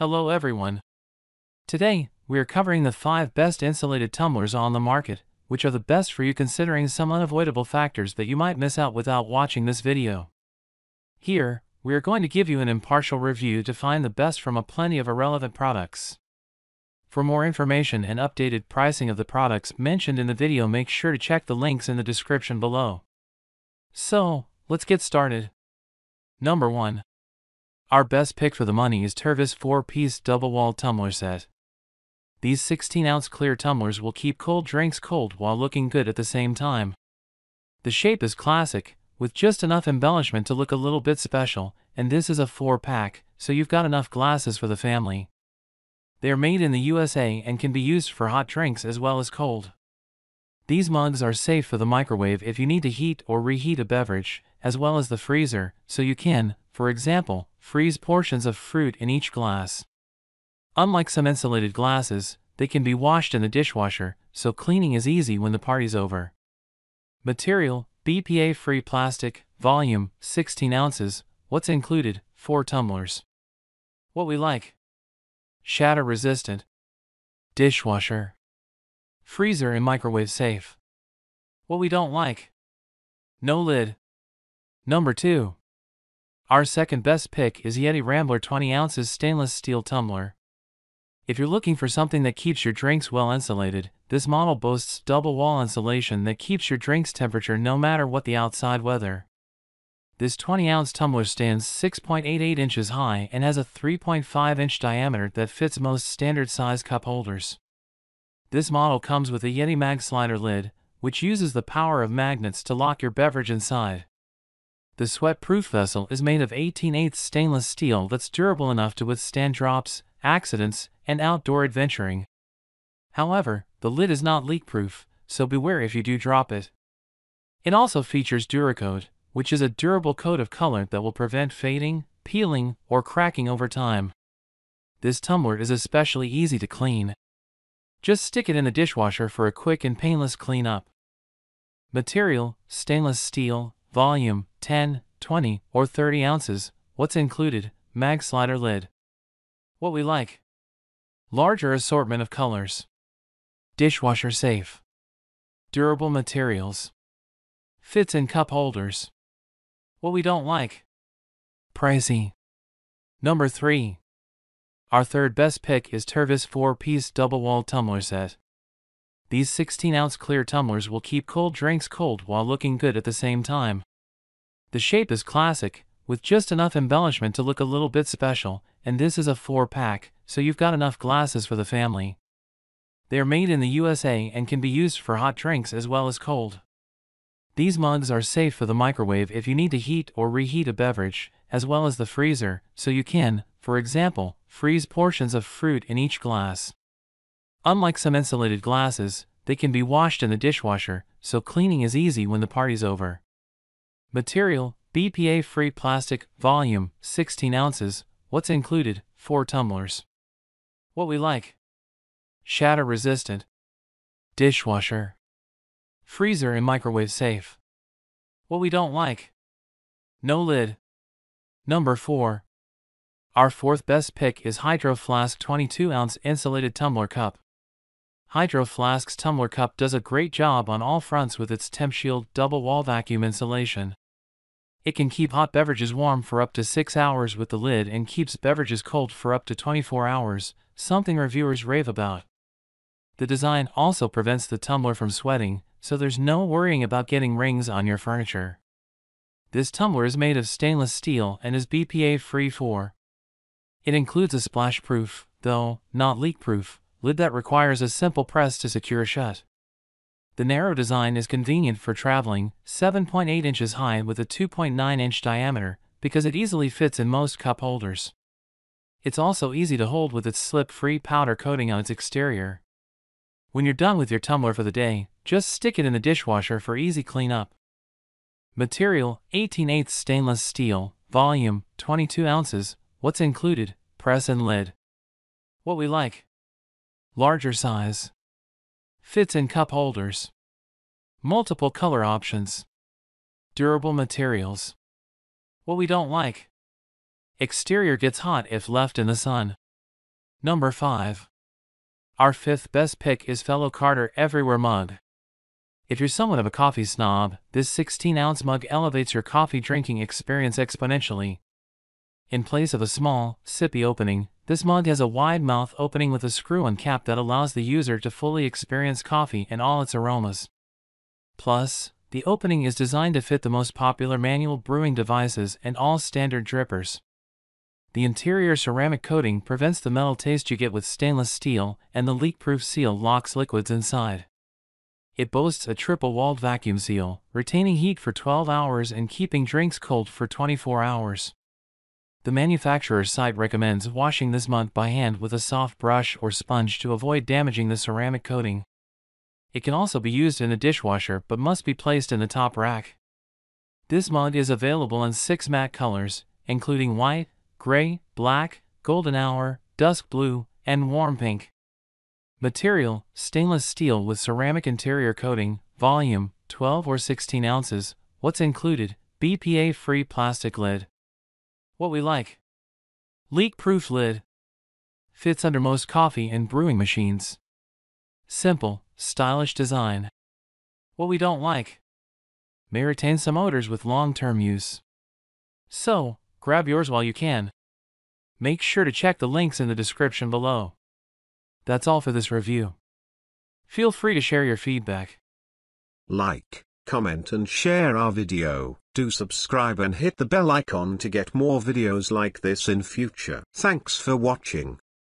Hello everyone. Today, we are covering the 5 best insulated tumblers on the market, which are the best for you considering some unavoidable factors that you might miss out without watching this video. Here, we are going to give you an impartial review to find the best from a plenty of irrelevant products. For more information and updated pricing of the products mentioned in the video, make sure to check the links in the description below. So, let's get started. Number 1. Our best pick for the money is Tervis 4-piece double-wall tumbler set. These 16-ounce clear tumblers will keep cold drinks cold while looking good at the same time. The shape is classic, with just enough embellishment to look a little bit special, and this is a 4-pack, so you've got enough glasses for the family. They are made in the USA and can be used for hot drinks as well as cold. These mugs are safe for the microwave if you need to heat or reheat a beverage, as well as the freezer, so you can, for example, freeze portions of fruit in each glass. Unlike some insulated glasses, they can be washed in the dishwasher, so cleaning is easy when the party's over. Material: BPA-free plastic, volume, 16 ounces, what's included, 4 tumblers. What we like: shatter resistant, dishwasher, freezer and microwave safe. What we don't like: no lid. Number 2. Our second best pick is Yeti Rambler 20 ounces stainless steel tumbler. If you're looking for something that keeps your drinks well insulated, this model boasts double wall insulation that keeps your drink's temperature no matter what the outside weather. This 20-ounce tumbler stands 6.88 inches high and has a 3.5-inch diameter that fits most standard-size cup holders. This model comes with a Yeti mag slider lid, which uses the power of magnets to lock your beverage inside. The sweat-proof vessel is made of 18/8 stainless steel that's durable enough to withstand drops, accidents, and outdoor adventuring. However, the lid is not leak-proof, so beware if you do drop it. It also features Duracoat, which is a durable coat of color that will prevent fading, peeling, or cracking over time. This tumbler is especially easy to clean. Just stick it in the dishwasher for a quick and painless cleanup. Material: stainless steel, volume, 10, 20, or 30 ounces, what's included, mag slider lid. What we like: larger assortment of colors, dishwasher safe, durable materials, fits in cup holders. What we don't like: pricey. Number 3. Our third best pick is Tervis 4-piece double-wall tumbler set. These 16-ounce clear tumblers will keep cold drinks cold while looking good at the same time. The shape is classic, with just enough embellishment to look a little bit special, and this is a 4-pack, so you've got enough glasses for the family. They are made in the USA and can be used for hot drinks as well as cold. These mugs are safe for the microwave if you need to heat or reheat a beverage, as well as the freezer, so you can, for example, freeze portions of fruit in each glass. Unlike some insulated glasses, they can be washed in the dishwasher, so cleaning is easy when the party's over. Material: BPA-free plastic, volume, 16 ounces, what's included, 4 tumblers. What we like: shatter resistant, dishwasher, freezer and microwave safe. What we don't like: no lid. Number 4. Our fourth best pick is Hydro Flask 22-ounce insulated tumbler cup. Hydro Flask's tumbler cup does a great job on all fronts with its TempShield double-wall vacuum insulation. It can keep hot beverages warm for up to 6 hours with the lid and keeps beverages cold for up to 24 hours, something reviewers rave about. The design also prevents the tumbler from sweating, so there's no worrying about getting rings on your furniture. This tumbler is made of stainless steel and is BPA-free. It includes a splash-proof, though not leak-proof, lid that requires a simple press to secure shut. The narrow design is convenient for traveling, 7.8 inches high with a 2.9-inch diameter, because it easily fits in most cup holders. It's also easy to hold with its slip-free powder coating on its exterior. When you're done with your tumbler for the day, just stick it in the dishwasher for easy cleanup. Material: 18/8 stainless steel, volume, 22 ounces, what's included, press and lid. What we like: larger size, fits in cup holders, multiple color options, durable materials. What we don't like: exterior gets hot if left in the sun. Number 5. Our fifth best pick is Fellow Carter Everywhere Mug. If you're somewhat of a coffee snob, this 16-ounce mug elevates your coffee drinking experience exponentially. In place of a small, sippy opening, this mug has a wide mouth opening with a screw-on cap that allows the user to fully experience coffee and all its aromas. Plus, the opening is designed to fit the most popular manual brewing devices and all standard drippers. The interior ceramic coating prevents the metal taste you get with stainless steel, and the leak-proof seal locks liquids inside. It boasts a triple-walled vacuum seal, retaining heat for 12 hours and keeping drinks cold for 24 hours. The manufacturer's site recommends washing this mug by hand with a soft brush or sponge to avoid damaging the ceramic coating. It can also be used in a dishwasher but must be placed in the top rack. This mug is available in 6 matte colors, including white, gray, black, golden hour, dusk blue, and warm pink. Material: stainless steel with ceramic interior coating. Volume: 12 or 16 ounces. What's included? BPA-free plastic lid. What we like: leak-proof lid. Fits under most coffee and brewing machines. Simple, stylish design. What we don't like: may retain some odors with long-term use. So, grab yours while you can. Make sure to check the links in the description below. That's all for this review. Feel free to share your feedback. Like, comment and share our video. Do subscribe and hit the bell icon to get more videos like this in future. Thanks for watching.